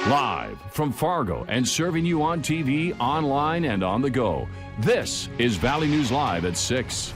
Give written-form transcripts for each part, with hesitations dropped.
Live from Fargo and serving you on TV, online, and on the go. This is Valley News Live at 6.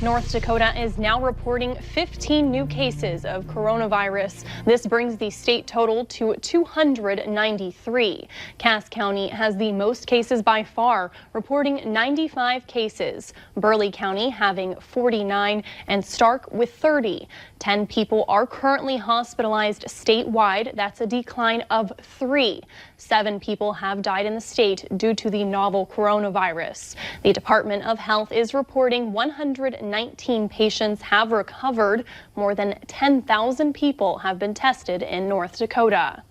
North Dakota is now reporting 15 new cases of coronavirus. This brings the state total to 293. Cass County has the most cases by far, reporting 95 cases. Burleigh County having 49 and Stark with 30. 10 people are currently hospitalized statewide. That's a decline of 3. 7 people have died in the state due to the novel coronavirus. The Department of Health is reporting 119 patients have recovered. More than 10,000 people have been tested in North Dakota.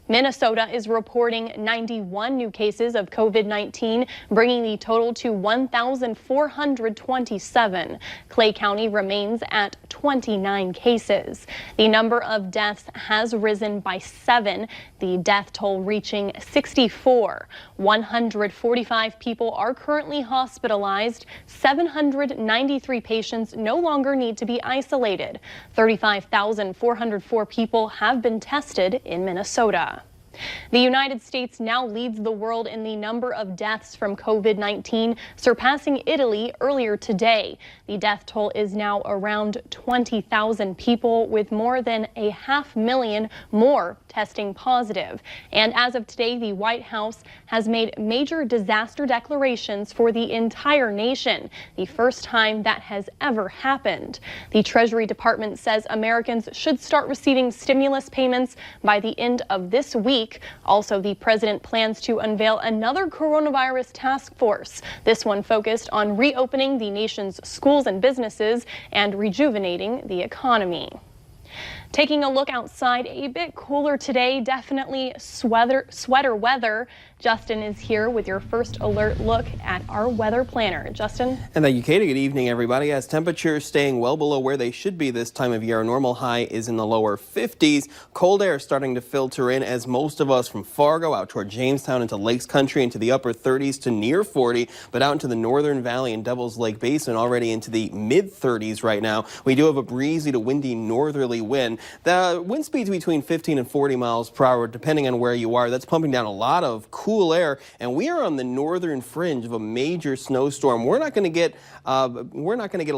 Minnesota is reporting 91 new cases of COVID-19, bringing the total to 1,427. Clay County remains at 29 cases. The number of deaths has risen by 7, the death toll reaching 64. 145 people are currently hospitalized. 793 patients no longer need to be isolated. 35,404 people have been tested in Minnesota. The United States now leads the world in the number of deaths from COVID-19, surpassing Italy earlier today. The death toll is now around 20,000 people, with more than 500,000 more testing positive. And as of today, the White House has made major disaster declarations for the entire nation, the first time that has ever happened. The Treasury Department says Americans should start receiving stimulus payments by the end of this week. Also, the president plans to unveil another coronavirus task force, this one focused on reopening the nation's schools and businesses and rejuvenating the economy. Taking a look outside, a bit cooler today, definitely sweater weather. Justin is here with your first alert look at our weather planner. Justin? And thank you, Katie. Good evening, everybody. As temperatures staying well below where they should be this time of year, our normal high is in the lower 50s. Cold air starting to filter in as most of us from Fargo out toward Jamestown into Lakes Country into the upper 30s to near 40, but out into the Northern Valley and Devil's Lake Basin already into the mid 30s right now. We do have a breezy to windy northerly wind. The wind speeds between 15 and 40 miles per hour, depending on where you are. That's pumping down a lot of cool air, and we are on the northern fringe of a major snowstorm. We're not going to get a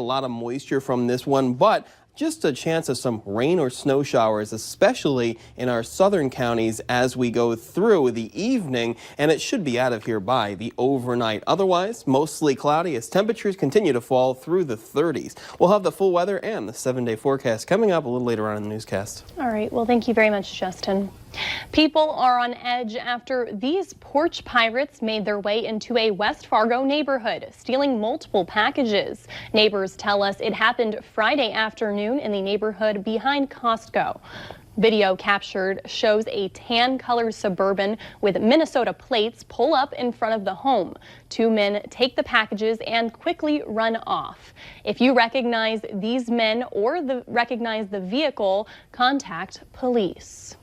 lot of moisture from this one, but just a chance of some rain or snow showers, especially in our southern counties as we go through the evening, and it should be out of here by the overnight. Otherwise, mostly cloudy as temperatures continue to fall through the 30s. We'll have the full weather and the 7-day forecast coming up a little later on in the newscast. All right. Well, thank you very much, Justin. People are on edge after these porch pirates made their way into a West Fargo neighborhood, stealing multiple packages. Neighbors tell us it happened Friday afternoon in the neighborhood behind Costco. Video captured shows a tan-colored Suburban with Minnesota plates pull up in front of the home. 2 men take the packages and quickly run off. If you recognize these men or recognize the vehicle, contact police.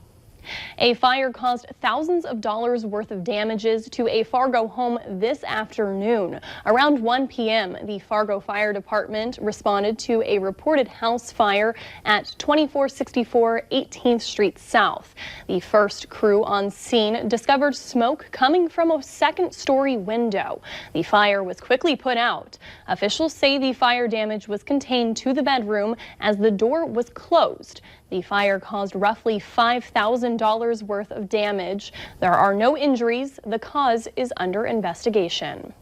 A fire caused thousands of dollars worth of damages to a Fargo home this afternoon. Around 1 p.m., the Fargo Fire Department responded to a reported house fire at 2464 18th Street South. The first crew on scene discovered smoke coming from a second-story window. The fire was quickly put out. Officials say the fire damage was contained to the bedroom as the door was closed. The fire caused roughly $5,000 worth of damage. There are no injuries. The cause is under investigation.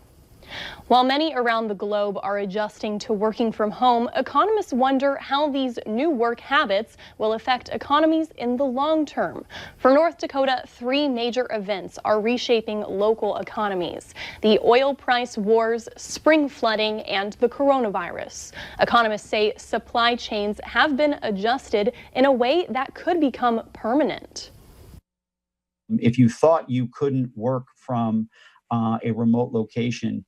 While many around the globe are adjusting to working from home, economists wonder how these new work habits will affect economies in the long term. For North Dakota, 3 major events are reshaping local economies: the oil price wars, spring flooding, and the coronavirus. Economists say supply chains have been adjusted in a way that could become permanent. If you thought you couldn't work from a remote location,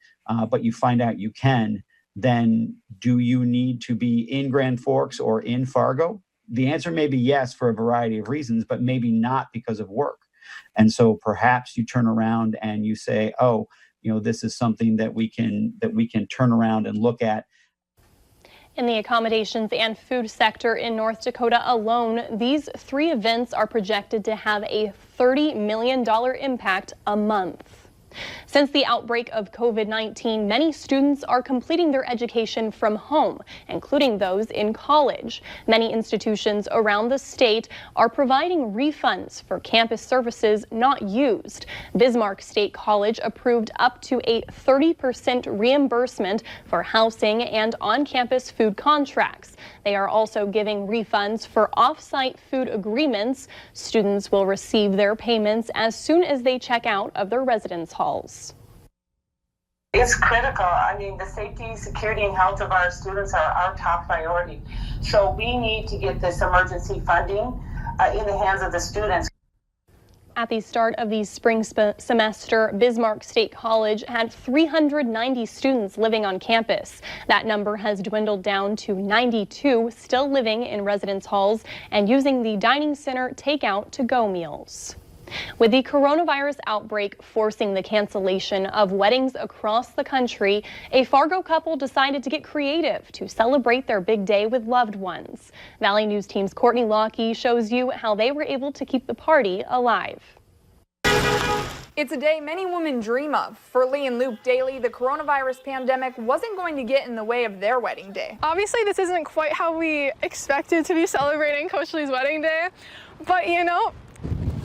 but you find out you can, then do you need to be in Grand Forks or in Fargo? The answer may be yes for a variety of reasons, but maybe not because of work. And so perhaps you turn around and you say, oh, this is something that we can turn around and look at. In the accommodations and food sector in North Dakota alone, these 3 events are projected to have a $30 million impact a month. Since the outbreak of COVID-19, many students are completing their education from home, including those in college. Many institutions around the state are providing refunds for campus services not used. Bismarck State College approved up to a 30% reimbursement for housing and on-campus food contracts. They are also giving refunds for off-site food agreements. Students will receive their payments as soon as they check out of their residence halls. It's critical. I mean, the safety, security, and health of our students are our top priority. So we need to get this emergency funding in the hands of the students. At the start of the spring semester, Bismarck State College had 390 students living on campus. That number has dwindled down to 92, still living in residence halls and using the dining center takeout to-go meals. With the coronavirus outbreak forcing the cancellation of weddings across the country, a Fargo couple decided to get creative to celebrate their big day with loved ones. Valley News Team's Courtney Lockie shows you how they were able to keep the party alive. It's a day many women dream of. For Lee and Luke Daly, the coronavirus pandemic wasn't going to get in the way of their wedding day. Obviously, this isn't quite how we expected to be celebrating Coach Lee's wedding day, but you know,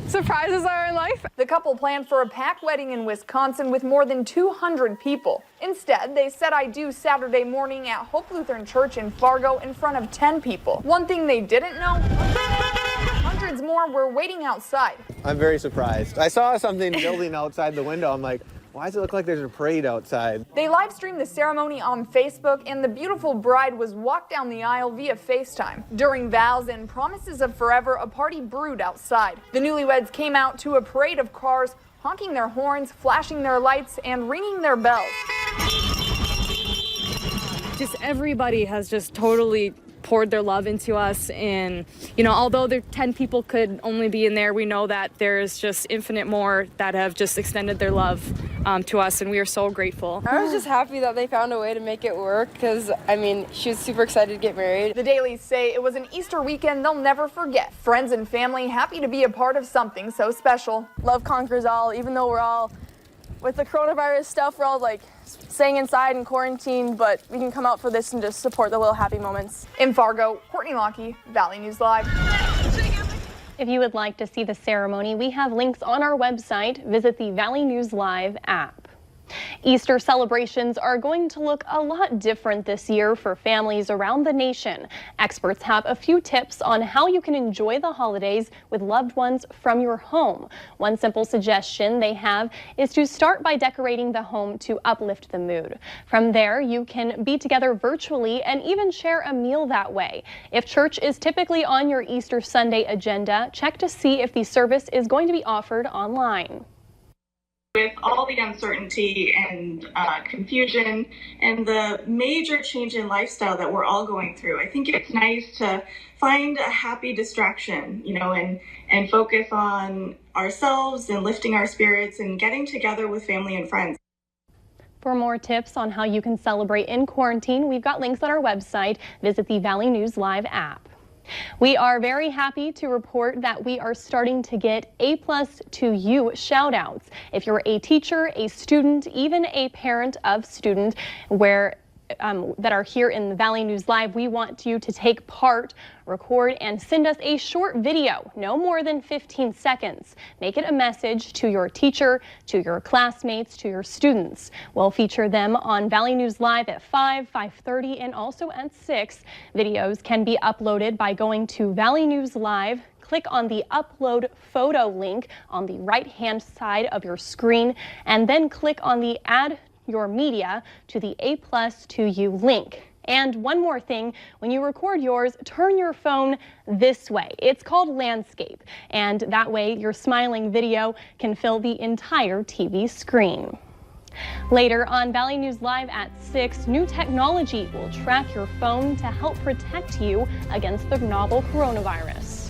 surprises are in life. The couple planned for a packed wedding in Wisconsin with more than 200 people. Instead, they said I do Saturday morning at Hope Lutheran Church in Fargo in front of 10 people. One thing they didn't know, hundreds more were waiting outside. I'm very surprised. I saw something building outside the window. I'm like, why does it look like there's a parade outside? They live streamed the ceremony on Facebook, and the beautiful bride was walked down the aisle via FaceTime. During vows and promises of forever, a party brewed outside. The newlyweds came out to a parade of cars, honking their horns, flashing their lights, and ringing their bells. Just everybody has just totally poured their love into us, and you know, although there 10 people could only be in there, we know that there's just infinite more that have just extended their love to us, and we are so grateful. I was just happy that they found a way to make it work because, I mean, she was super excited to get married. The Dalys say it was an Easter weekend they'll never forget. Friends and family happy to be a part of something so special. Love conquers all, even though we're all, with the coronavirus stuff, we're all like staying inside and quarantined, but we can come out for this and just support the little happy moments. In Fargo, Courtney Lockie, Valley News Live. If you would like to see the ceremony, we have links on our website. Visit the Valley News Live app. Easter celebrations are going to look a lot different this year for families around the nation. Experts have a few tips on how you can enjoy the holidays with loved ones from your home. One simple suggestion they have is to start by decorating the home to uplift the mood. From there, you can be together virtually and even share a meal that way. If church is typically on your Easter Sunday agenda, check to see if the service is going to be offered online. With all the uncertainty and confusion and the major change in lifestyle that we're all going through, I think it's nice to find a happy distraction, you know, and focus on ourselves and lifting our spirits and getting together with family and friends. For more tips on how you can celebrate in quarantine, we've got links on our website. Visit the Valley News Live app. We are very happy to report that we are starting to get A+ to you shout outs. If you're a teacher, a student, even a parent of student that are here in the Valley News Live, we want you to take part, record, and send us a short video, no more than 15 seconds. Make it a message to your teacher, to your classmates, to your students. We'll feature them on Valley News Live at 5, 5:30, and also at 6. Videos can be uploaded by going to Valley News Live. Click on the upload photo link on the right-hand side of your screen, and then click on the add your media to the A+ to you link. And one more thing, when you record yours, turn your phone this way. It's called landscape, and that way your smiling video can fill the entire TV screen. Later on Valley News Live at 6, new technology will track your phone to help protect you against the novel coronavirus.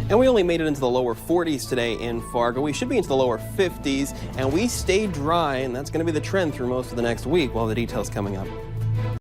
And we only made it into the lower 40s today in Fargo. We should be into the lower 50s, and we stay dry, and that's going to be the trend through most of the next week. Well, the details coming up.